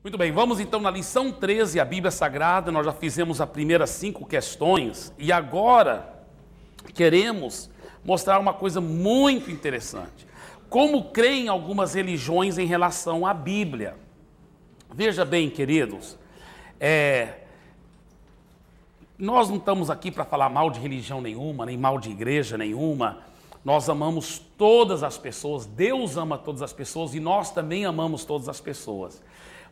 Muito bem, vamos então na lição 13, a Bíblia Sagrada. Nós já fizemos as primeiras 5 questões e agora queremos mostrar uma coisa muito interessante. Como creem algumas religiões em relação à Bíblia. Veja bem, queridos, nós não estamos aqui para falar mal de religião nenhuma, nem mal de igreja nenhuma. Nós amamos todas as pessoas, Deus ama todas as pessoas e nós também amamos todas as pessoas.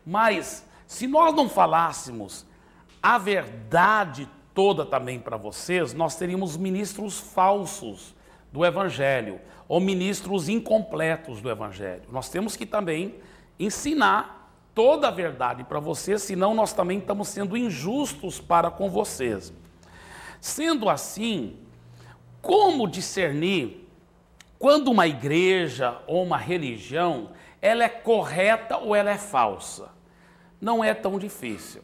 Mas se nós não falássemos a verdade toda também para vocês, nós teríamos ministros falsos do Evangelho, ou ministros incompletos do Evangelho. Nós temos que também ensinar toda a verdade para vocês, senão nós também estamos sendo injustos para com vocês. Sendo assim, como discernir quando uma igreja ou uma religião ela é correta ou ela é falsa? Não é tão difícil.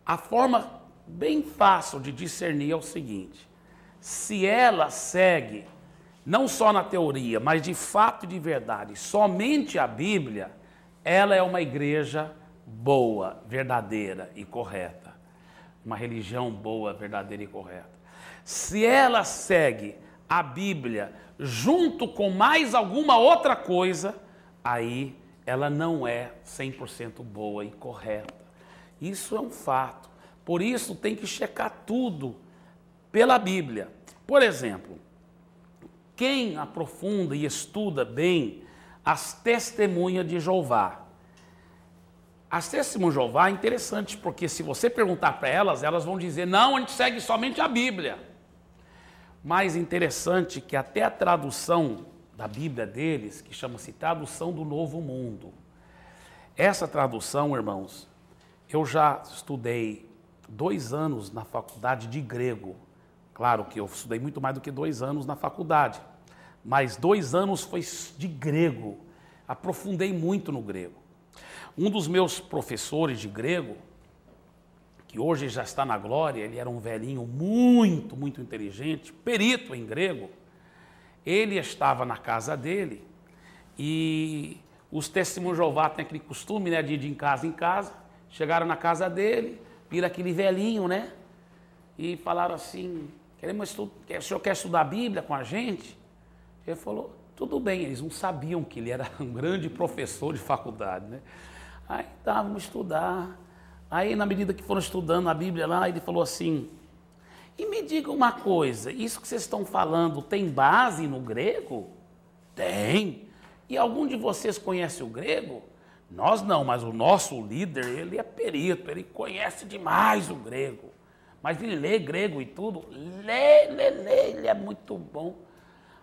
A forma bem fácil de discernir é o seguinte: se ela segue, não só na teoria, mas de fato e de verdade, somente a Bíblia, ela é uma igreja boa, verdadeira e correta. Uma religião boa, verdadeira e correta. Se ela segue a Bíblia junto com mais alguma outra coisa, aí ela não é 100% boa e correta. Isso é um fato. Por isso tem que checar tudo pela Bíblia. Por exemplo, quem aprofunda e estuda bem as testemunhas de Jeová. As testemunhas de Jeová é interessante, porque se você perguntar para elas, elas vão dizer, não, a gente segue somente a Bíblia. Mas interessante que até a tradução da Bíblia deles, que chama-se Tradução do Novo Mundo. Essa tradução, irmãos, eu já estudei 2 anos na faculdade de grego. Claro que eu estudei muito mais do que 2 anos na faculdade, mas 2 anos foi de grego. Aprofundei muito no grego. Um dos meus professores de grego, que hoje já está na glória, ele era um velhinho muito, muito inteligente, perito em grego. Ele estava na casa dele e os testemunhos de Jeová têm aquele costume, né, de ir de em casa. Chegaram na casa dele, viram aquele velhinho, né? E falaram assim, o senhor quer estudar a Bíblia com a gente? Ele falou, tudo bem. Eles não sabiam que ele era um grande professor de faculdade, né? Aí tá, vamos estudar. Aí na medida que foram estudando a Bíblia lá, ele falou assim, e me diga uma coisa, isso que vocês estão falando tem base no grego? Tem. E algum de vocês conhece o grego? Nós não, mas o nosso líder, ele é perito, ele conhece demais o grego. Mas ele lê grego e tudo, lê, ele é muito bom.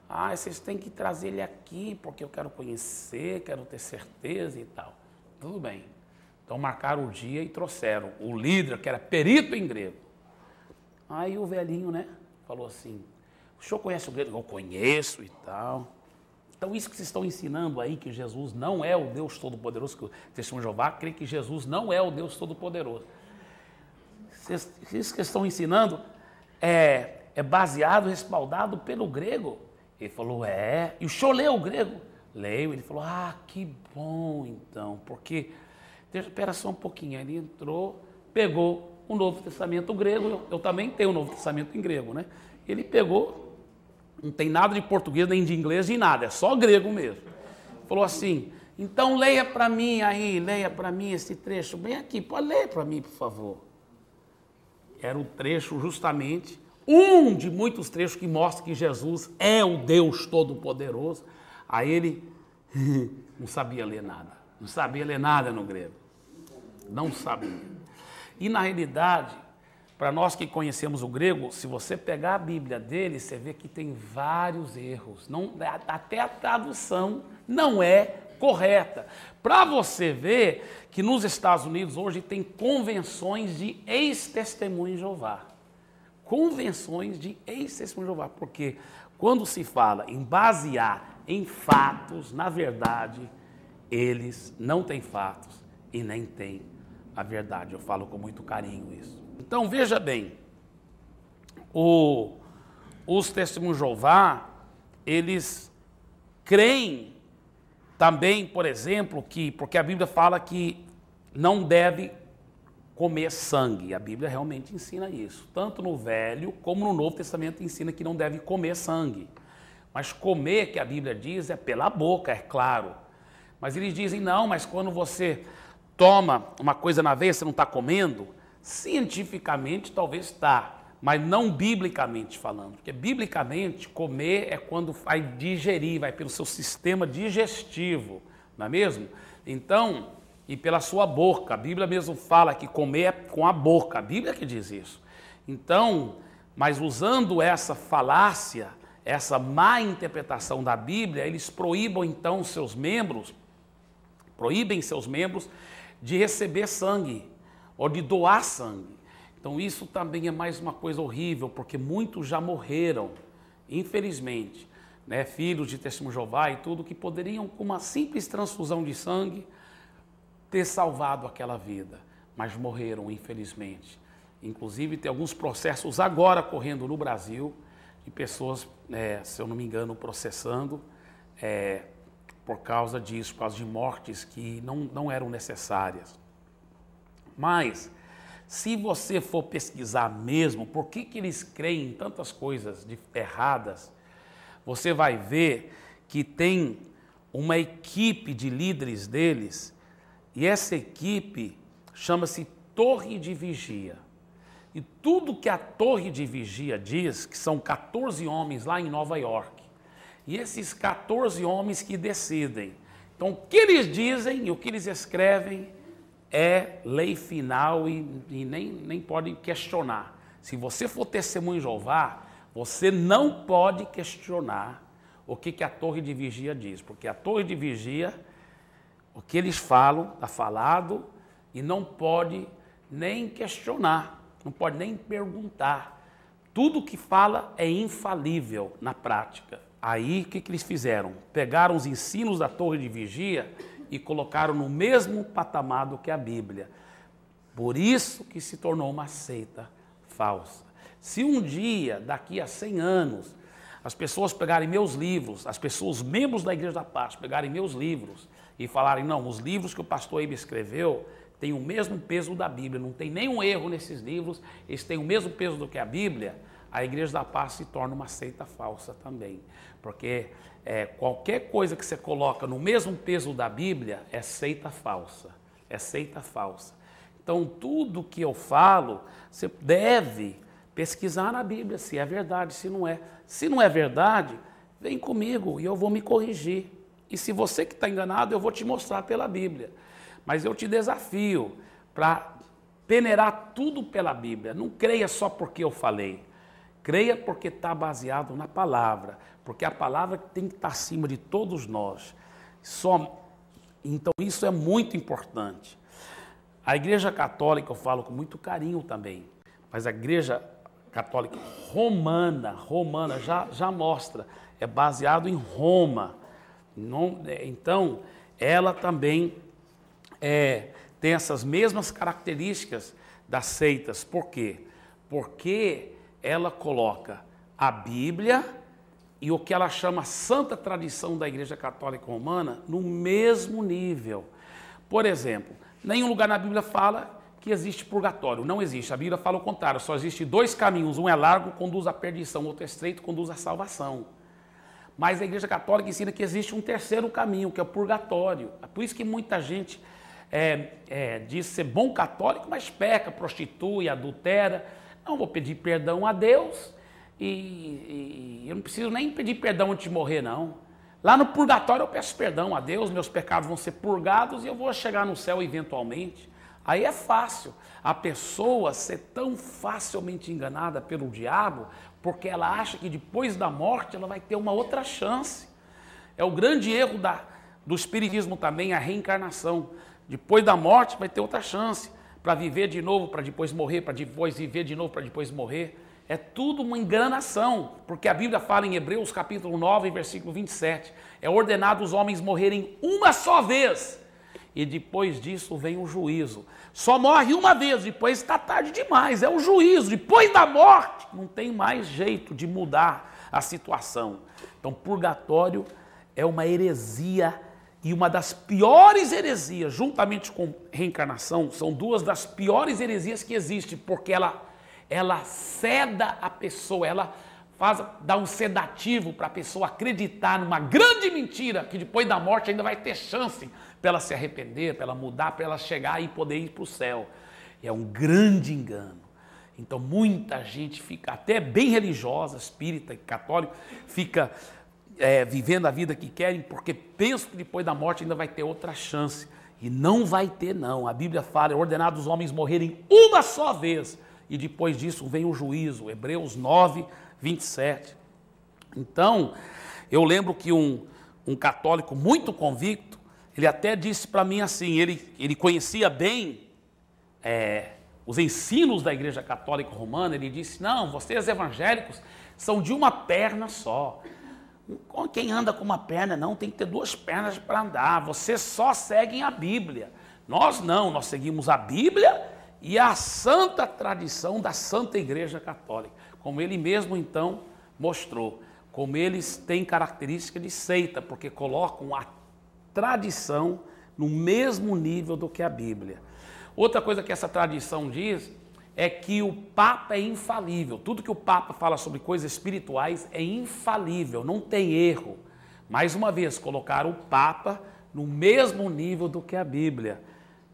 Ah, vocês têm que trazer ele aqui, porque eu quero conhecer, quero ter certeza e tal. Tudo bem. Então marcaram o dia e trouxeram o líder, que era perito em grego. Aí o velhinho, né, falou assim, o senhor conhece o grego? Eu conheço e tal. Então isso que vocês estão ensinando aí, que Jesus não é o Deus Todo-Poderoso, que o testemunho de Jeová crê que Jesus não é o Deus Todo-Poderoso. Isso que vocês estão ensinando é baseado, respaldado pelo grego. Ele falou, e o senhor leu o grego? Leio. Ele falou, que bom então, porque, espera só um pouquinho, ele entrou, pegou o Novo Testamento grego, eu também tenho o Novo Testamento em grego, né? Ele pegou, não tem nada de português, nem de inglês, nem nada, é só grego mesmo. Falou assim, então leia para mim esse trecho, bem aqui, pode ler para mim, por favor. Era o trecho justamente, um de muitos trechos que mostra que Jesus é o Deus Todo-Poderoso. Aí ele não sabia ler nada no grego, não sabia. E na realidade, para nós que conhecemos o grego, se você pegar a Bíblia dele, você vê que tem vários erros. Até a tradução não é correta. Para você ver que nos Estados Unidos hoje tem convenções de ex-testemunhos de Jeová. Convenções de ex-testemunhos de Jeová. Porque quando se fala em basear em fatos, na verdade, eles não têm fatos e nem têm a verdade. Eu falo com muito carinho isso. Então, veja bem, os testemunhos de Jeová, eles creem também, por exemplo, porque a Bíblia fala que não deve comer sangue. A Bíblia realmente ensina isso. Tanto no Velho como no Novo Testamento ensina que não deve comer sangue. Mas comer, que a Bíblia diz, é pela boca, é claro. Mas eles dizem, não, mas quando você toma uma coisa na veia, você não está comendo? Cientificamente, talvez está, mas não biblicamente falando. Porque biblicamente, comer é quando vai digerir, vai pelo seu sistema digestivo, não é mesmo? Então, e pela sua boca. A Bíblia mesmo fala que comer é com a boca. A Bíblia que diz isso. Então, mas usando essa falácia, essa má interpretação da Bíblia, eles proíbem então seus membros de receber sangue ou de doar sangue. Então isso também é mais uma coisa horrível, porque muitos já morreram, infelizmente, né? Filhos de Testemunho de Jeová e tudo, que poderiam, com uma simples transfusão de sangue, ter salvado aquela vida, mas morreram, infelizmente. Inclusive tem alguns processos agora correndo no Brasil, de pessoas, se eu não me engano, processando por causa disso, por causa de mortes que não eram necessárias. Mas, se você for pesquisar mesmo, por que eles creem em tantas coisas erradas, você vai ver que tem uma equipe de líderes deles, e essa equipe chama-se Torre de Vigia. E tudo que a Torre de Vigia diz, que são 14 homens lá em Nova York, e esses 14 homens que decidem. Então, o que eles dizem e o que eles escrevem é lei final e nem pode questionar. Se você for testemunho de Jeová, você não pode questionar o que a Torre de Vigia diz, porque a Torre de Vigia, o que eles falam, está falado, e não pode nem questionar, não pode nem perguntar. Tudo que fala é infalível na prática. Aí, o que eles fizeram? Pegaram os ensinos da Torre de Vigia e colocaram no mesmo patamar do que a Bíblia. Por isso que se tornou uma seita falsa. Se um dia, daqui a 100 anos, as pessoas pegarem meus livros, as pessoas, membros da Igreja da Paz, pegarem meus livros e falarem, não, os livros que o pastor Eibe escreveu têm o mesmo peso da Bíblia, não tem nenhum erro nesses livros, eles têm o mesmo peso do que a Bíblia, a Igreja da Paz se torna uma seita falsa também. Porque qualquer coisa que você coloca no mesmo peso da Bíblia é seita falsa. É seita falsa. Então, tudo que eu falo, você deve pesquisar na Bíblia se é verdade, se não é. Se não é verdade, vem comigo e eu vou me corrigir. E se você que está enganado, eu vou te mostrar pela Bíblia. Mas eu te desafio para peneirar tudo pela Bíblia. Não creia só porque eu falei. Creia porque está baseado na palavra, porque a palavra tem que estar acima de todos nós. Então isso é muito importante. A Igreja Católica, eu falo com muito carinho também, mas a Igreja Católica Romana já mostra, é baseado em Roma. Então, ela também tem essas mesmas características das seitas. Por quê? Porque ela coloca a Bíblia e o que ela chama santa tradição da Igreja Católica Romana no mesmo nível. Por exemplo, nenhum lugar na Bíblia fala que existe purgatório. Não existe. A Bíblia fala o contrário. Só existe 2 caminhos. Um é largo, conduz à perdição. Outro é estreito, conduz à salvação. Mas a Igreja Católica ensina que existe um terceiro caminho, que é o purgatório. É por isso que muita gente diz ser bom católico, mas peca, prostitui, adultera. Não, vou pedir perdão a Deus e eu não preciso nem pedir perdão antes de morrer, não. Lá no purgatório eu peço perdão a Deus, meus pecados vão ser purgados e eu vou chegar no céu eventualmente. Aí é fácil a pessoa ser tão facilmente enganada pelo diabo, porque ela acha que depois da morte ela vai ter uma outra chance. É o grande erro do espiritismo também, a reencarnação. Depois da morte vai ter outra chance. Para viver de novo, para depois morrer, para depois viver de novo, para depois morrer. É tudo uma enganação, porque a Bíblia fala em Hebreus capítulo 9, versículo 27, é ordenado os homens morrerem uma só vez, e depois disso vem o juízo. Só morre uma vez, depois está tarde demais, é o juízo. Depois da morte, não tem mais jeito de mudar a situação. Então, purgatório é uma heresia E uma das piores heresias, juntamente com reencarnação, são duas das piores heresias que existem, porque ela ceda a pessoa, ela dá um sedativo para a pessoa acreditar numa grande mentira, que depois da morte ainda vai ter chance para ela se arrepender, para ela mudar, para ela chegar e poder ir para o céu. É um grande engano. Então muita gente fica até bem religiosa, espírita, católico, fica vivendo a vida que querem, porque pensam que depois da morte ainda vai ter outra chance. E não vai ter, não. A Bíblia fala, é ordenado os homens morrerem uma só vez. E depois disso vem o juízo. Hebreus 9, 27. Então, eu lembro que um católico muito convicto, ele até disse para mim assim, ele conhecia bem os ensinos da Igreja Católica Romana. Ele disse, não, vocês evangélicos são de uma perna só. Quem anda com uma perna não, tem que ter duas pernas para andar. Vocês só seguem a Bíblia. Nós não, nós seguimos a Bíblia e a santa tradição da Santa Igreja Católica. Como ele mesmo então mostrou, como eles têm característica de seita, porque colocam a tradição no mesmo nível do que a Bíblia. Outra coisa que essa tradição diz é que o Papa é infalível. Tudo que o Papa fala sobre coisas espirituais é infalível, não tem erro. Mais uma vez, colocar o Papa no mesmo nível do que a Bíblia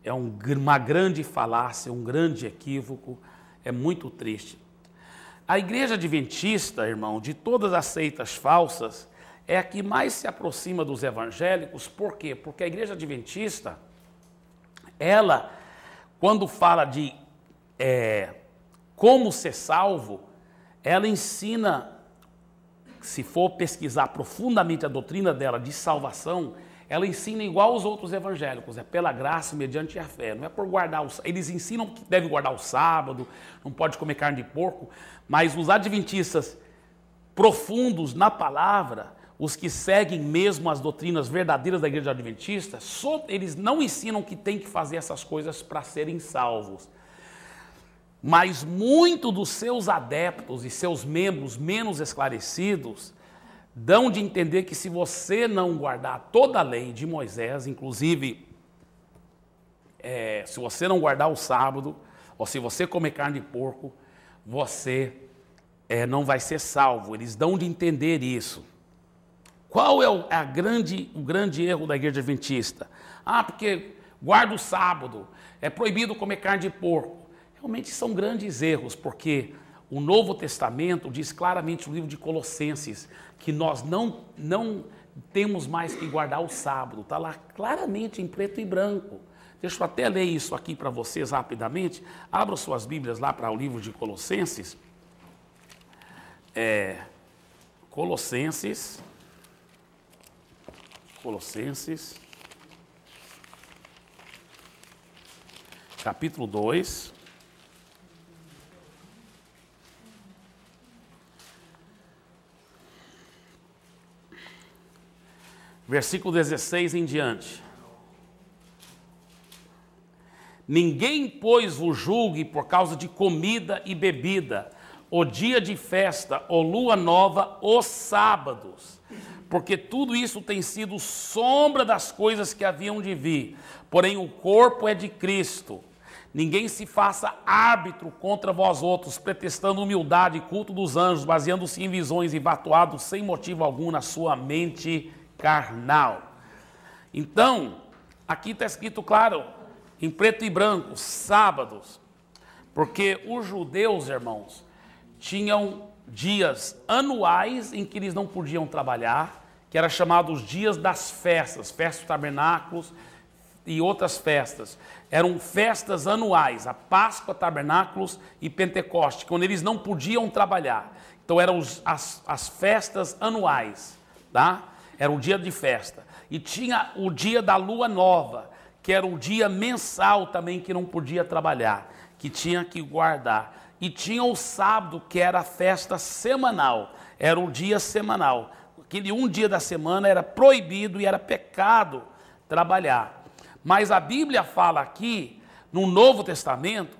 é uma grande falácia, um grande equívoco, é muito triste. A Igreja Adventista, irmão, de todas as seitas falsas, é a que mais se aproxima dos evangélicos. Por quê? Porque a Igreja Adventista, ela, quando fala de como ser salvo, ela ensina, se for pesquisar profundamente a doutrina dela de salvação, ela ensina igual aos outros evangélicos, é pela graça mediante a fé, não é por guardar eles ensinam que deve guardar o sábado, não pode comer carne de porco, mas os adventistas profundos na palavra, os que seguem mesmo as doutrinas verdadeiras da Igreja Adventista, eles não ensinam que tem que fazer essas coisas para serem salvos. Mas muito dos seus adeptos e seus membros menos esclarecidos dão de entender que se você não guardar toda a lei de Moisés, inclusive se você não guardar o sábado, ou se você comer carne de porco, você não vai ser salvo. Eles dão de entender isso. Qual é o grande erro da Igreja Adventista? Porque guarda o sábado, é proibido comer carne de porco. Realmente são grandes erros, porque o Novo Testamento diz claramente no livro de Colossenses que nós não temos mais que guardar o sábado. Está lá claramente em preto e branco. Deixa eu até ler isso aqui para vocês rapidamente. Abram suas Bíblias lá para o livro de Colossenses. Colossenses, capítulo 2. Versículo 16 em diante. Ninguém, pois, vos julgue por causa de comida e bebida, o dia de festa, ou lua nova, os sábados, porque tudo isso tem sido sombra das coisas que haviam de vir, porém o corpo é de Cristo. Ninguém se faça árbitro contra vós outros, pretextando humildade e culto dos anjos, baseando-se em visões e vatuados sem motivo algum na sua mente carnal. Então, aqui está escrito claro, em preto e branco, sábados, porque os judeus, irmãos, tinham dias anuais em que eles não podiam trabalhar, que era chamados dias das festas, festas dos tabernáculos e outras festas. Eram festas anuais, a Páscoa, tabernáculos e Pentecoste, quando eles não podiam trabalhar. Então eram as festas anuais, tá? Era um dia de festa. E tinha o dia da lua nova, que era um dia mensal também que não podia trabalhar, que tinha que guardar. E tinha o sábado, que era a festa semanal, era um dia semanal. Aquele um dia da semana era proibido e era pecado trabalhar. Mas a Bíblia fala aqui, no Novo Testamento,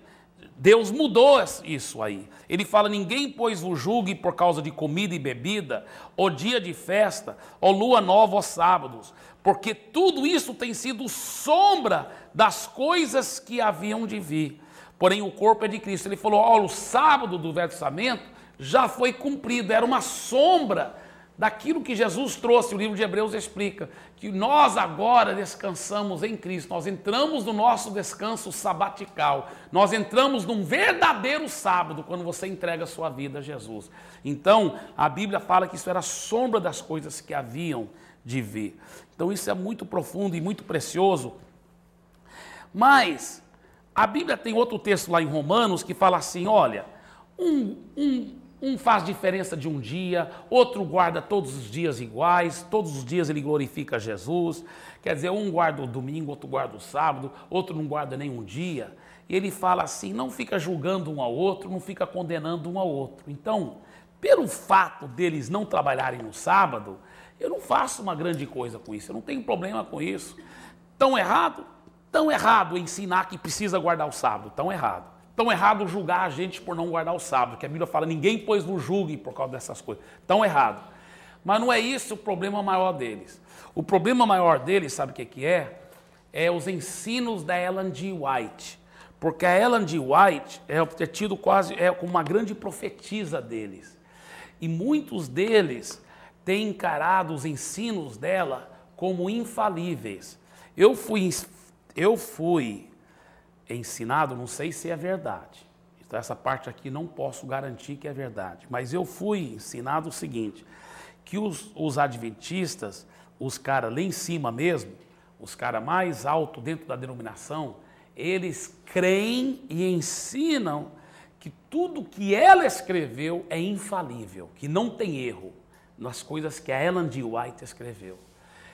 Deus mudou isso aí. Ele fala, ninguém, pois, vos julgue por causa de comida e bebida, ou dia de festa, ou lua nova, ou sábados, porque tudo isso tem sido sombra das coisas que haviam de vir. Porém, o corpo é de Cristo. Ele falou, olha, o sábado do Velho Testamento já foi cumprido, era uma sombra daquilo que Jesus trouxe. O livro de Hebreus explica que nós agora descansamos em Cristo, nós entramos no nosso descanso sabatical, nós entramos num verdadeiro sábado quando você entrega a sua vida a Jesus. Então, a Bíblia fala que isso era sombra das coisas que haviam de vir. Então, isso é muito profundo e muito precioso. Mas a Bíblia tem outro texto lá em Romanos que fala assim, olha, um faz diferença de um dia, outro guarda todos os dias iguais, todos os dias ele glorifica Jesus. Quer dizer, um guarda o domingo, outro guarda o sábado, outro não guarda nenhum dia. E ele fala assim, não fica julgando um ao outro, não fica condenando um ao outro. Então, pelo fato deles não trabalharem no sábado, eu não faço uma grande coisa com isso, eu não tenho problema com isso. Tão errado? Tão errado ensinar que precisa guardar o sábado, tão errado. Tão errado julgar a gente por não guardar o sábado, que a Bíblia fala, ninguém pois vos julgue por causa dessas coisas. Tão errado. Mas não é isso o problema maior deles. O problema maior deles, sabe o que é? É os ensinos da Ellen G. White. Porque a Ellen G. White é tido quase como uma grande profetisa deles. E muitos deles têm encarado os ensinos dela como infalíveis. Eu fui ensinado, não sei se é verdade, então essa parte aqui não posso garantir que é verdade, mas eu fui ensinado o seguinte, que os adventistas, os caras lá em cima mesmo, os caras mais altos dentro da denominação, eles creem e ensinam que tudo que ela escreveu é infalível, que não tem erro nas coisas que a Ellen G. White escreveu.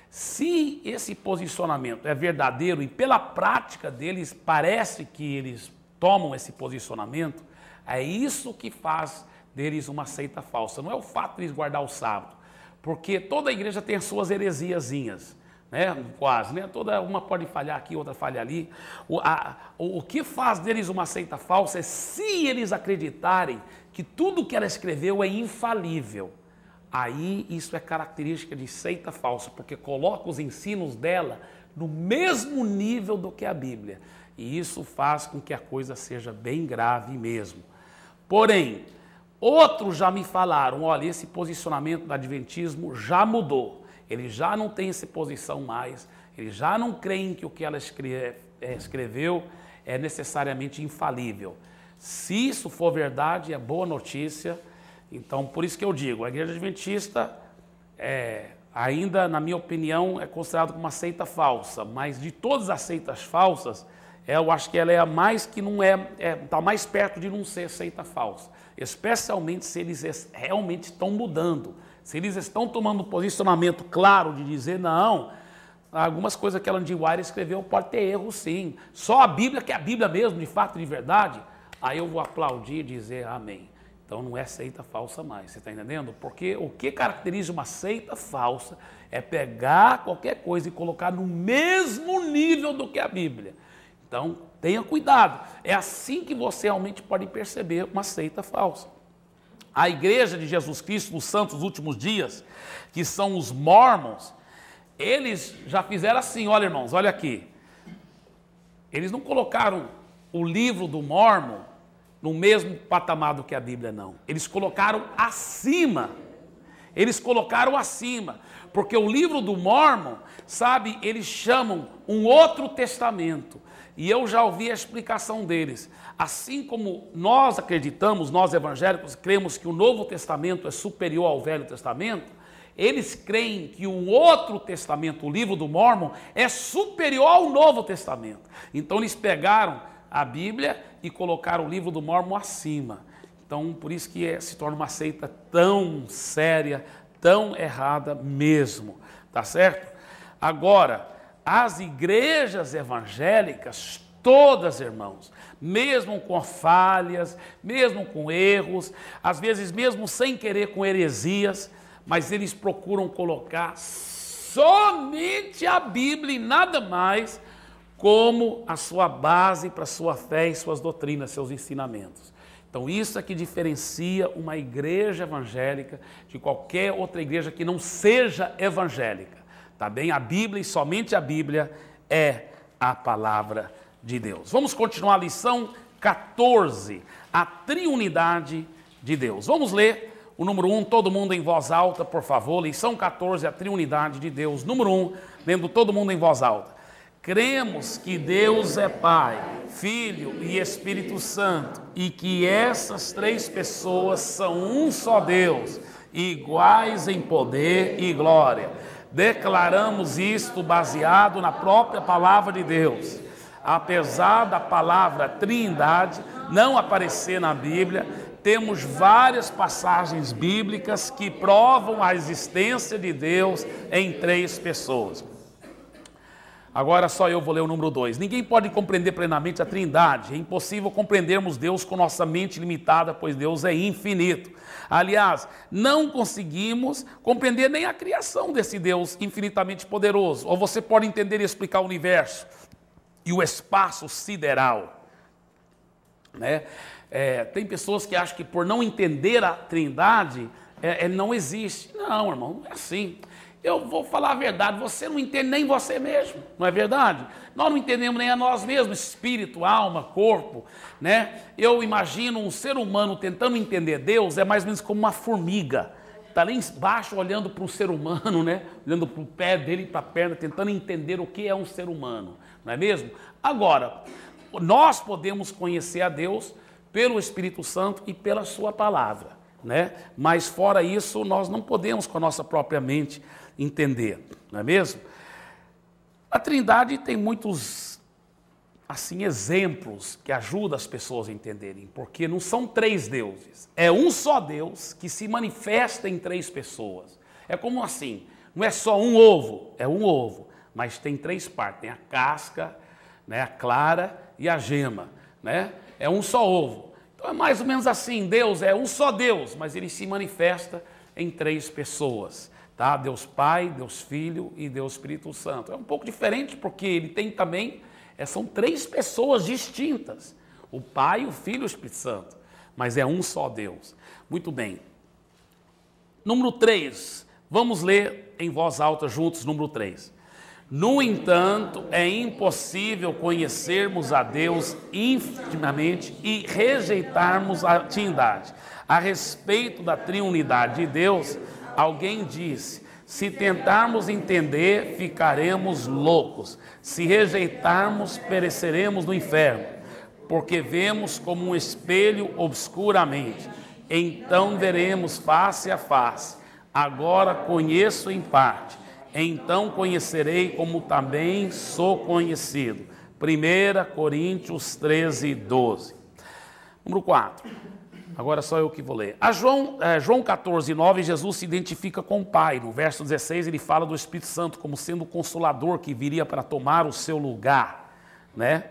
Se esse posicionamento é verdadeiro e pela prática deles parece que eles tomam esse posicionamento, é isso que faz deles uma seita falsa. Não é o fato de eles guardar o sábado, porque toda igreja tem as suas heresiazinhas, né? Quase, né? Toda uma pode falhar aqui, outra falha ali. O que faz deles uma seita falsa é se eles acreditarem que tudo que ela escreveu é infalível. Aí isso é característica de seita falsa, porque coloca os ensinos dela no mesmo nível do que a Bíblia. E isso faz com que a coisa seja bem grave mesmo. Porém, outros já me falaram, olha, esse posicionamento do adventismo já mudou. Ele já não tem essa posição mais, eles já não creem que o que ela escreveu é necessariamente infalível. Se isso for verdade, é boa notícia. Então, por isso que eu digo, a igreja adventista ainda, na minha opinião, é considerada como uma seita falsa, mas de todas as seitas falsas, eu acho que ela é a mais que não está mais perto de não ser seita falsa, especialmente se eles realmente estão mudando, se eles estão tomando um posicionamento claro de dizer, não, algumas coisas que Ellen G. White escreveu pode ter erro sim, só a Bíblia, que é a Bíblia mesmo, de fato, de verdade, aí eu vou aplaudir e dizer amém. Então não é seita falsa mais, você está entendendo? Porque o que caracteriza uma seita falsa é pegar qualquer coisa e colocar no mesmo nível do que a Bíblia. Então tenha cuidado, é assim que você realmente pode perceber uma seita falsa. A igreja de Jesus Cristo dos Santos dos Últimos Dias, que são os Mormons, eles já fizeram assim, olha irmãos, olha aqui. Eles não colocaram o livro do Mormon no mesmo patamar do que a Bíblia, não. Eles colocaram acima. Eles colocaram acima. Porque o livro do Mormon, sabe, eles chamam um outro testamento. E eu já ouvi a explicação deles. Assim como nós acreditamos, nós evangélicos, cremos que o Novo Testamento é superior ao Velho Testamento, eles creem que o outro testamento, o livro do Mormon, é superior ao Novo Testamento. Então eles pegaram a Bíblia e colocaram o livro do Mormon acima. Então, por isso que se torna uma seita tão séria, tão errada mesmo, tá certo? Agora, as igrejas evangélicas, todas, irmãos, mesmo com falhas, mesmo com erros, às vezes mesmo sem querer com heresias, mas eles procuram colocar somente a Bíblia e nada mais como a sua base para a sua fé e suas doutrinas, seus ensinamentos. Então isso é que diferencia uma igreja evangélica de qualquer outra igreja que não seja evangélica, tá? tá bem? A Bíblia e somente a Bíblia é a palavra de Deus. Vamos continuar a lição 14, a triunidade de Deus. Vamos ler o número 1, todo mundo em voz alta, por favor. Lição 14, a triunidade de Deus. Número 1, lendo todo mundo em voz alta. Cremos que Deus é Pai, Filho e Espírito Santo, e que essas três pessoas são um só Deus, iguais em poder e glória. Declaramos isto baseado na própria palavra de Deus. Apesar da palavra Trindade não aparecer na Bíblia, temos várias passagens bíblicas que provam a existência de Deus em três pessoas. Agora só eu vou ler o número 2. Ninguém pode compreender plenamente a Trindade. É impossível compreendermos Deus com nossa mente limitada, pois Deus é infinito. Aliás, não conseguimos compreender nem a criação desse Deus infinitamente poderoso. Ou você pode entender e explicar o universo e o espaço sideral, né? Tem pessoas que acham que por não entender a Trindade, não existe. Não, irmão, não é assim. Eu vou falar a verdade, você não entende nem você mesmo, não é verdade? Nós não entendemos nem a nós mesmos, espírito, alma, corpo, né? Eu imagino um ser humano tentando entender Deus, é mais ou menos como uma formiga. Está lá embaixo olhando para o ser humano, né? Olhando para o pé dele e para a perna, tentando entender o que é um ser humano, não é mesmo? Agora, nós podemos conhecer a Deus pelo Espírito Santo e pela sua palavra, né? Mas fora isso, nós não podemos com a nossa própria mente entender, não é mesmo? A Trindade tem muitos, assim, exemplos que ajudam as pessoas a entenderem, porque não são três deuses, é um só Deus que se manifesta em três pessoas. É como assim, não é só um ovo, é um ovo, mas tem três partes, tem a casca, né, a clara e a gema, né? É um só ovo. Então é mais ou menos assim, Deus é um só Deus, mas ele se manifesta em três pessoas. Tá? Deus Pai, Deus Filho e Deus Espírito Santo. É um pouco diferente porque ele tem também, são três pessoas distintas. O Pai, o Filho e o Espírito Santo. Mas é um só Deus. Muito bem. Número 3. Vamos ler em voz alta juntos, número 3. No entanto, é impossível conhecermos a Deus intimamente e rejeitarmos a Trindade. A respeito da triunidade de Deus, alguém disse: se tentarmos entender, ficaremos loucos. Se rejeitarmos, pereceremos no inferno. Porque vemos como um espelho obscuramente. Então veremos face a face. Agora conheço em parte. Então conhecerei como também sou conhecido. 1 Coríntios 13, 12. Número 4. Agora só eu que vou ler. João 14, 9, Jesus se identifica com o Pai. No verso 16 ele fala do Espírito Santo como sendo o Consolador que viria para tomar o seu lugar, né?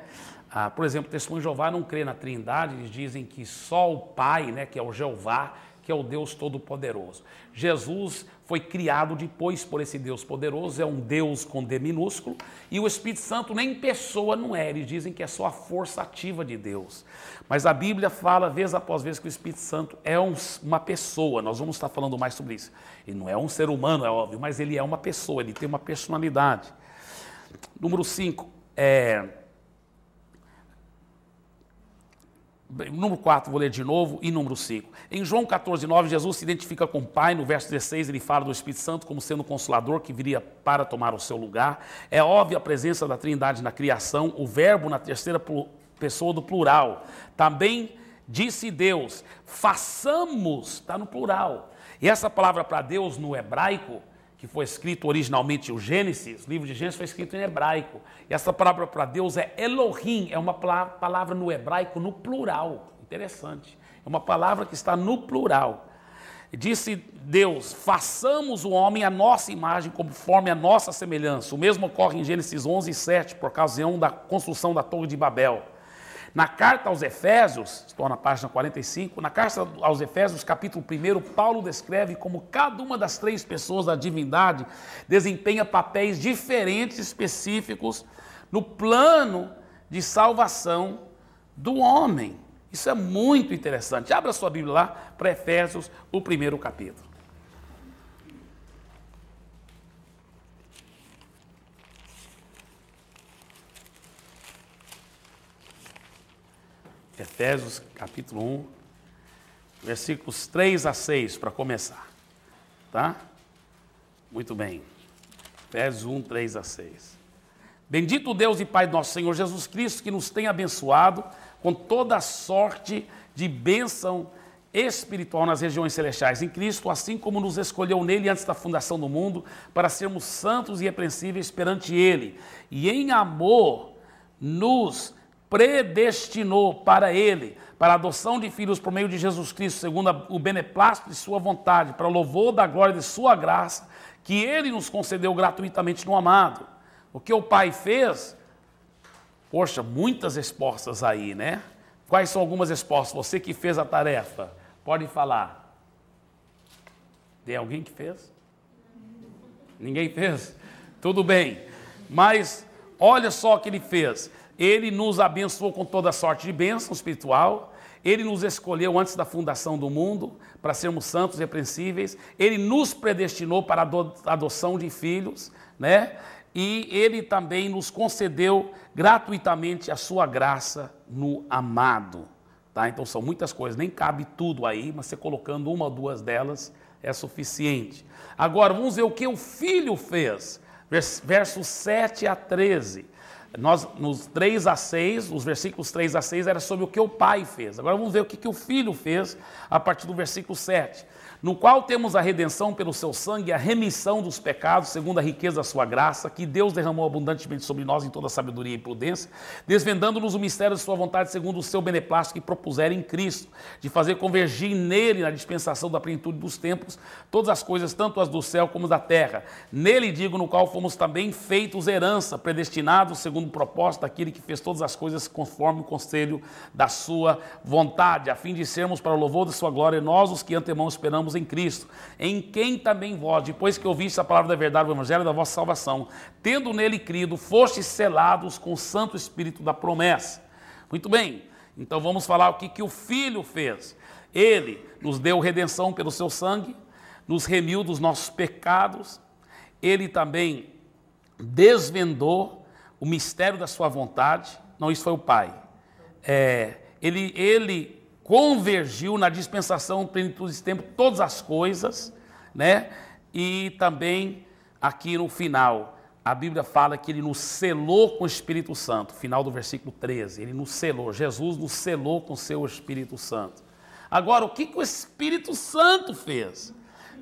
Por exemplo, o Testemunho de Jeová não crê na Trindade, eles dizem que só o Pai, né, que é o Jeová, que é o Deus Todo-Poderoso. Jesus foi criado depois por esse Deus poderoso, é um Deus com D minúsculo, e o Espírito Santo nem pessoa não é, eles dizem que é só a força ativa de Deus. Mas a Bíblia fala, vez após vez, que o Espírito Santo é uma pessoa, nós vamos estar falando mais sobre isso. Ele não é um ser humano, é óbvio, mas ele é uma pessoa, ele tem uma personalidade. Número 5, Número 4, vou ler de novo, e número 5. Em João 14, 9, Jesus se identifica com o Pai. No verso 16, ele fala do Espírito Santo como sendo o Consolador que viria para tomar o seu lugar. É óbvia a presença da Trindade na criação, o verbo na terceira pessoa do plural. Também disse Deus, façamos, está no plural. E essa palavra para Deus no hebraico, que foi escrito originalmente o Gênesis, o livro de Gênesis foi escrito em hebraico. E essa palavra para Deus é Elohim, é uma palavra no hebraico no plural. Interessante. É uma palavra que está no plural. Disse Deus, façamos o homem à nossa imagem, conforme a nossa semelhança. O mesmo ocorre em Gênesis 11, 7, por ocasião da construção da Torre de Babel. Na carta aos Efésios, estou na página 45, na carta aos Efésios, capítulo 1, Paulo descreve como cada uma das três pessoas da divindade desempenha papéis diferentes, específicos, no plano de salvação do homem. Isso é muito interessante. Abra sua Bíblia lá para Efésios, o 1º capítulo. Efésios capítulo 1, versículos 3 a 6, para começar. Tá? Muito bem. Efésios 1, 3 a 6. Bendito o Deus e Pai do nosso Senhor Jesus Cristo, que nos tem abençoado com toda sorte de bênção espiritual nas regiões celestiais em Cristo, assim como nos escolheu nele antes da fundação do mundo, para sermos santos e irrepreensíveis perante ele, e em amor nos predestinou para ele, para a adoção de filhos por meio de Jesus Cristo, segundo o beneplácito de sua vontade, para o louvor da glória de sua graça, que ele nos concedeu gratuitamente no amado. O que o Pai fez, poxa, muitas respostas aí, né? Quais são algumas respostas? Você que fez a tarefa, pode falar. Tem alguém que fez? Ninguém fez? Tudo bem. Mas olha só o que ele fez. Ele nos abençoou com toda sorte de bênção espiritual. Ele nos escolheu antes da fundação do mundo para sermos santos e irrepreensíveis. Ele nos predestinou para a adoção de filhos, né? E ele também nos concedeu gratuitamente a sua graça no amado. Tá? Então são muitas coisas, nem cabe tudo aí, mas você colocando uma ou duas delas é suficiente. Agora vamos ver o que o Filho fez, versos 7 a 13. Nos 3 a 6, os versículos 3 a 6 era sobre o que o Pai fez. Agora vamos ver o que o Filho fez a partir do versículo 7. No qual temos a redenção pelo seu sangue, a remissão dos pecados, segundo a riqueza da sua graça, que Deus derramou abundantemente sobre nós em toda sabedoria e prudência, desvendando-nos o mistério de sua vontade, segundo o seu beneplácito que propuseram em Cristo, de fazer convergir nele, na dispensação da plenitude dos tempos, todas as coisas, tanto as do céu como da terra. Nele, digo, no qual fomos também feitos herança, predestinados, segundo o propósito daquele que fez todas as coisas conforme o conselho da sua vontade, a fim de sermos para o louvor de sua glória, nós os que antemão esperamos em Cristo, em quem também vós, depois que ouviste a palavra da verdade, o evangelho da vossa salvação, tendo nele crido, fostes selados com o Santo Espírito da promessa. Muito bem, então vamos falar o que o Filho fez. Ele nos deu redenção pelo seu sangue, nos remiu dos nossos pecados, ele também desvendou o mistério da sua vontade. Não, isso foi o Pai. Ele convergiu na dispensação, plenitude de tempo, todas as coisas, né? E também aqui no final, a Bíblia fala que ele nos selou com o Espírito Santo, final do versículo 13, ele nos selou, Jesus nos selou com o seu Espírito Santo. Agora, o que o Espírito Santo fez?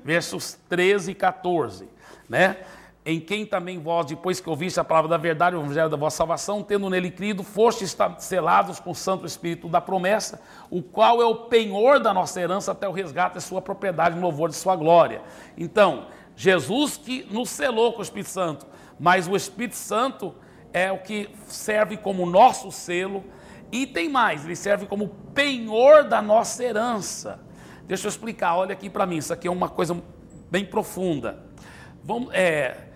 Versos 13 e 14, né? Em quem também vós, depois que ouviste a palavra da verdade, o evangelho da vossa salvação, tendo nele crido, fostes selados com o Santo Espírito da promessa, o qual é o penhor da nossa herança até o resgate da sua propriedade, no louvor de sua glória. Então, Jesus que nos selou com o Espírito Santo, mas o Espírito Santo é o que serve como nosso selo, e tem mais, ele serve como penhor da nossa herança. Deixa eu explicar, olha aqui para mim, isso aqui é uma coisa bem profunda.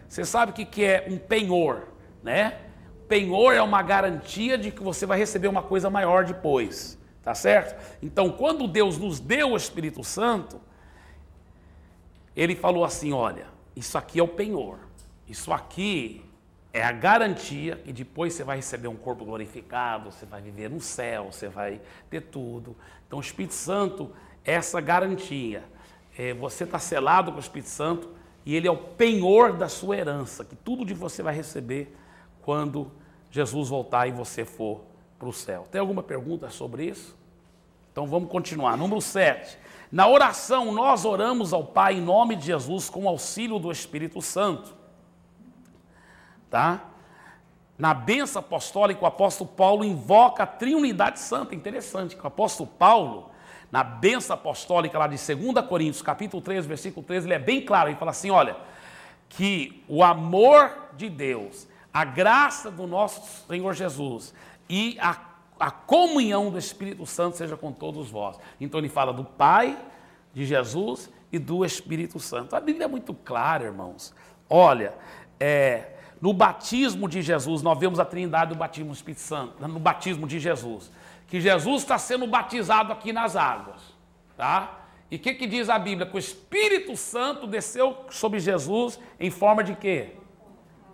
Você sabe o que é um penhor, né? Penhor é uma garantia de que você vai receber uma coisa maior depois, tá certo? Então, quando Deus nos deu o Espírito Santo, ele falou assim, olha, isso aqui é o penhor, isso aqui é a garantia que depois você vai receber um corpo glorificado, você vai viver no céu, você vai ter tudo. Então, o Espírito Santo é essa garantia. Você está selado com o Espírito Santo, e ele é o penhor da sua herança, que tudo de você vai receber quando Jesus voltar e você for para o céu. Tem alguma pergunta sobre isso? Então vamos continuar. Número 7. Na oração, nós oramos ao Pai em nome de Jesus com o auxílio do Espírito Santo. Tá? Na bênção apostólica, o apóstolo Paulo invoca a Trindade Santa. Interessante que o apóstolo Paulo, na bênção apostólica lá de 2 Coríntios, capítulo 3, versículo 13, ele é bem claro, ele fala assim, olha, que o amor de Deus, a graça do nosso Senhor Jesus e a comunhão do Espírito Santo seja com todos vós. Então ele fala do Pai, de Jesus e do Espírito Santo. A Bíblia é muito clara, irmãos. Olha, no batismo de Jesus, nós vemos a Trindade do batismo do Espírito Santo, no batismo de Jesus. Que Jesus está sendo batizado aqui nas águas, tá? E o que diz a Bíblia? Que o Espírito Santo desceu sobre Jesus em forma de quê?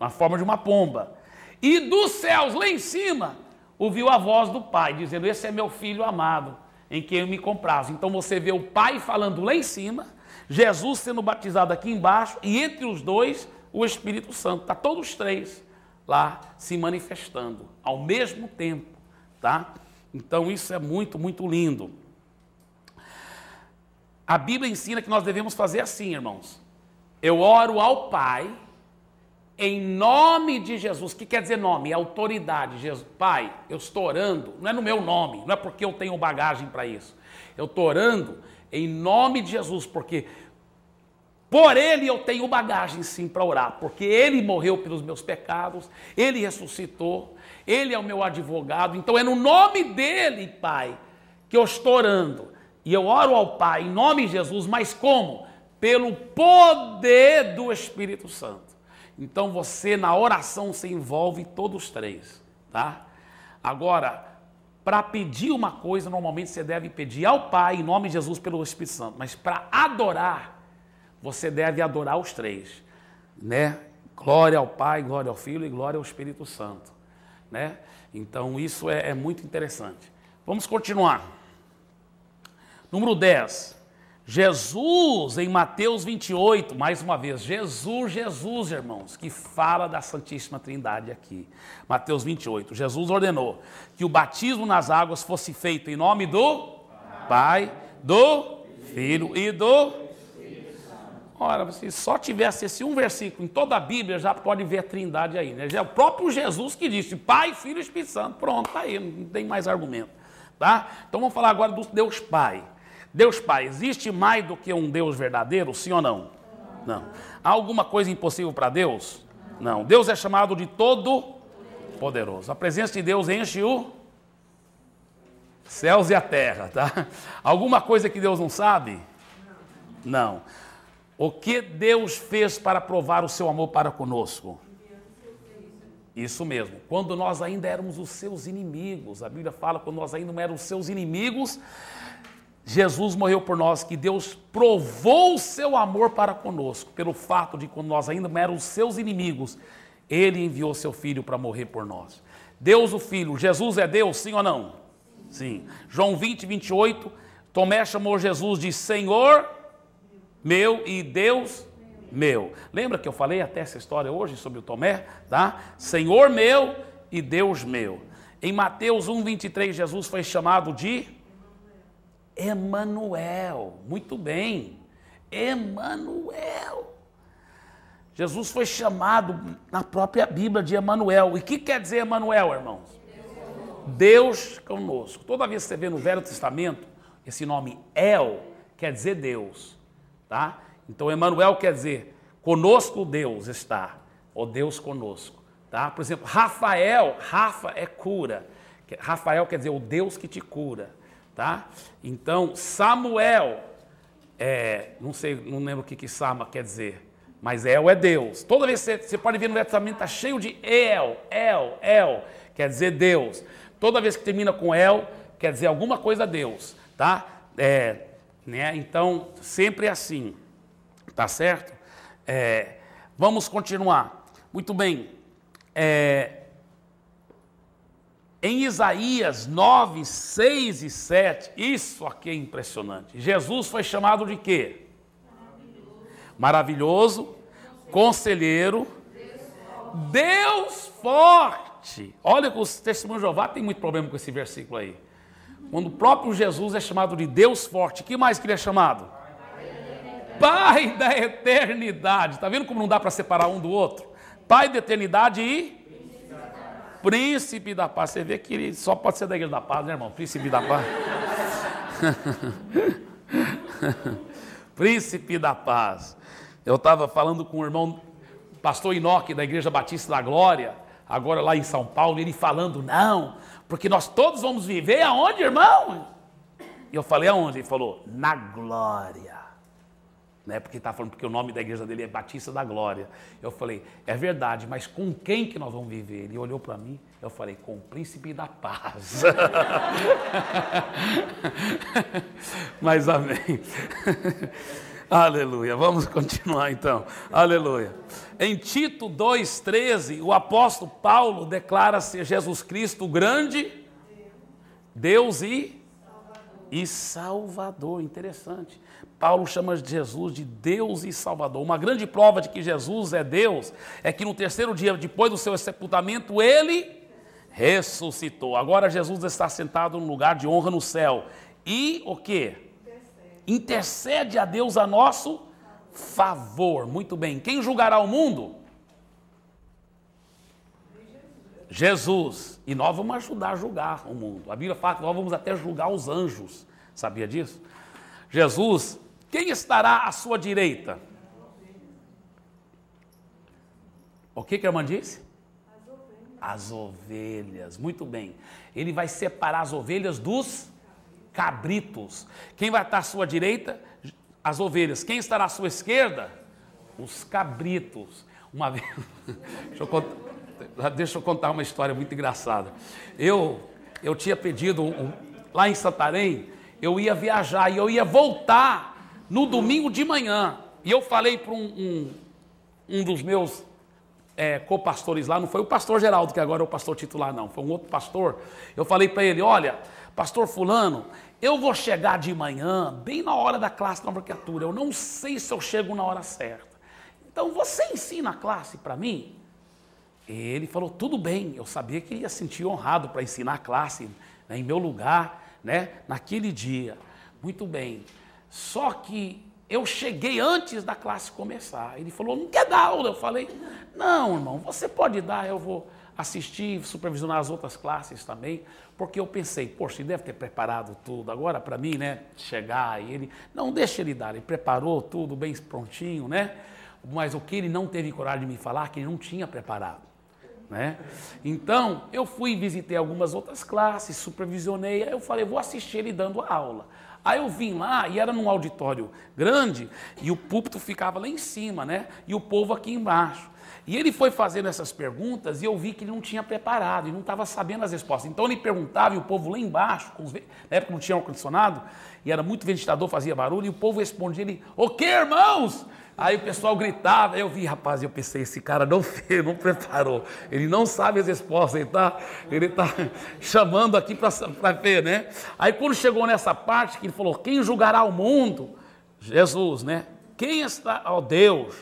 Na forma de uma pomba. E dos céus, lá em cima, ouviu a voz do Pai, dizendo, esse é meu filho amado, em quem eu me comprazo. Então você vê o Pai falando lá em cima, Jesus sendo batizado aqui embaixo, e entre os dois, o Espírito Santo. Está todos os três lá se manifestando ao mesmo tempo, tá? Então isso é muito, muito lindo. A Bíblia ensina que nós devemos fazer assim, irmãos. Eu oro ao Pai, em nome de Jesus. O que quer dizer nome? É autoridade. Jesus, Pai, eu estou orando, não é no meu nome, não é porque eu tenho bagagem para isso. Eu estou orando em nome de Jesus, porque por Ele eu tenho bagagem sim para orar, porque Ele morreu pelos meus pecados, Ele ressuscitou, Ele é o meu advogado, então é no nome dEle, Pai, que eu estou orando. E eu oro ao Pai em nome de Jesus, mas como? Pelo poder do Espírito Santo. Então você na oração se envolve todos os três, tá? Agora, para pedir uma coisa, normalmente você deve pedir ao Pai em nome de Jesus pelo Espírito Santo, mas para adorar, você deve adorar os três, né? Glória ao Pai, glória ao Filho e glória ao Espírito Santo, né? Então isso é muito interessante. Vamos continuar. Número 10. Jesus, em Mateus 28, mais uma vez, Jesus, irmãos, que fala da Santíssima Trindade aqui. Mateus 28, Jesus ordenou que o batismo nas águas fosse feito em nome do Pai, do Filho e do... Ora, se só tivesse esse um versículo em toda a Bíblia, já pode ver a Trindade aí, né? Já é o próprio Jesus que disse, Pai, Filho e Espírito Santo. Pronto, tá aí, não tem mais argumento, tá? Então vamos falar agora do Deus Pai. Deus Pai, existe mais do que um Deus verdadeiro, sim ou não? Não. Há alguma coisa impossível para Deus? Não. Deus é chamado de Todo-Poderoso. A presença de Deus enche o céus e a terra, tá? Alguma coisa que Deus não sabe? Não. O que Deus fez para provar o seu amor para conosco? Isso mesmo. Quando nós ainda éramos os seus inimigos, a Bíblia fala, quando nós ainda não éramos os seus inimigos, Jesus morreu por nós, que Deus provou o seu amor para conosco, pelo fato de quando nós ainda éramos seus inimigos, Ele enviou seu Filho para morrer por nós. Deus o Filho, Jesus é Deus, sim ou não? Sim. João 20, 28, Tomé chamou Jesus de Senhor meu e Deus meu. Lembra que eu falei até essa história hoje sobre o Tomé? Tá? Senhor meu e Deus meu. Em Mateus 1, 23, Jesus foi chamado de Emanuel. Muito bem, Emanuel. Jesus foi chamado na própria Bíblia de Emanuel. E o que quer dizer Emanuel, irmãos? Deus conosco. Toda vez que você vê no Velho Testamento, esse nome El quer dizer Deus, tá? Então Emanuel quer dizer conosco Deus está, ou Deus conosco, tá? Por exemplo, Rafael, Rafa é cura. Rafael quer dizer o Deus que te cura. Tá? Então, Samuel, não sei, não lembro o que Sama quer dizer, mas El é Deus. Toda vez que você pode ver no Velho Testamento, está cheio de El, quer dizer Deus. Toda vez que termina com El, quer dizer alguma coisa Deus, tá? Né? Então, sempre é assim, tá certo? Vamos continuar. Muito bem. Em Isaías 9, 6 e 7, isso aqui é impressionante. Jesus foi chamado de quê? Maravilhoso, Conselheiro, Deus forte. Olha que os testemunhos de Jeová tem muito problema com esse versículo aí. Quando o próprio Jesus é chamado de Deus forte, o que mais que ele é chamado? Pai da eternidade. Está vendo como não dá para separar um do outro? Pai da eternidade e Príncipe da paz. Você vê que ele só pode ser da Igreja da Paz, né, irmão? Príncipe da paz. Príncipe da paz. Eu estava falando com o irmão pastor Enoque, da Igreja Batista da Glória, agora lá em São Paulo, ele falando, não, porque nós todos vamos viver aonde, irmão? E eu falei, aonde? Ele falou, na glória. Né? Porque ele está falando, porque o nome da igreja dele é Batista da Glória. Eu falei, é verdade, mas com quem que nós vamos viver? Ele olhou para mim, eu falei, com o Príncipe da Paz. Mas amém. Aleluia. Vamos continuar então. Aleluia. Em Tito 2,13, o apóstolo Paulo declara ser Jesus Cristo o grande Deus e Salvador. Interessante. Paulo chama Jesus de Deus e Salvador. Uma grande prova de que Jesus é Deus é que no terceiro dia, depois do seu sepultamento, ele ressuscitou. Agora Jesus está sentado num lugar de honra no céu. E o quê? Intercede a Deus a nosso favor. Muito bem. Quem julgará o mundo? Jesus. E nós vamos ajudar a julgar o mundo. A Bíblia fala que nós vamos até julgar os anjos. Sabia disso? Jesus, quem estará à sua direita? O que a irmã disse? As ovelhas. Muito bem. Ele vai separar as ovelhas dos cabritos. Quem vai estar à sua direita? As ovelhas. Quem estará à sua esquerda? Os cabritos. Uma vez... Deixa eu contar uma história muito engraçada. Eu tinha pedido, lá em Santarém, eu ia viajar e eu ia voltar no domingo de manhã. E eu falei para um dos meus co-pastores lá, não foi o pastor Geraldo, que agora é o pastor titular, não, foi um outro pastor. Eu falei para ele, olha, pastor fulano, eu vou chegar de manhã, bem na hora da classe de nomenclatura, eu não sei se eu chego na hora certa. Então você ensina a classe para mim? Ele falou, tudo bem, eu sabia que ele ia se sentir honrado para ensinar a classe, né, em meu lugar, né, naquele dia. Muito bem, só que eu cheguei antes da classe começar. Ele falou, não quer dar aula? Eu falei, não, irmão, você pode dar, eu vou assistir, supervisionar as outras classes também, porque eu pensei, poxa, ele deve ter preparado tudo, agora para mim, né, chegar, e ele, não, deixa ele dar, ele preparou tudo bem prontinho, né, mas o que ele não teve coragem de me falar, que ele não tinha preparado. Né? Então, eu fui e visitei algumas outras classes, supervisionei, aí eu falei, vou assistir ele dando a aula. Aí eu vim lá, e era num auditório grande, e o púlpito ficava lá em cima, né? E o povo aqui embaixo. E ele foi fazendo essas perguntas, e eu vi que ele não tinha preparado, e não estava sabendo as respostas. Então ele perguntava, e o povo lá embaixo, na época não tinha ar-condicionado, e era muito ventilador, fazia barulho, e o povo respondia, ele, o que, irmãos? Aí o pessoal gritava, eu vi, rapaz, eu pensei, esse cara não fez, não preparou, ele não sabe as respostas, ele tá chamando aqui para ver, né? Aí quando chegou nessa parte que ele falou, quem julgará o mundo? Jesus, né? Quem está, ó Deus,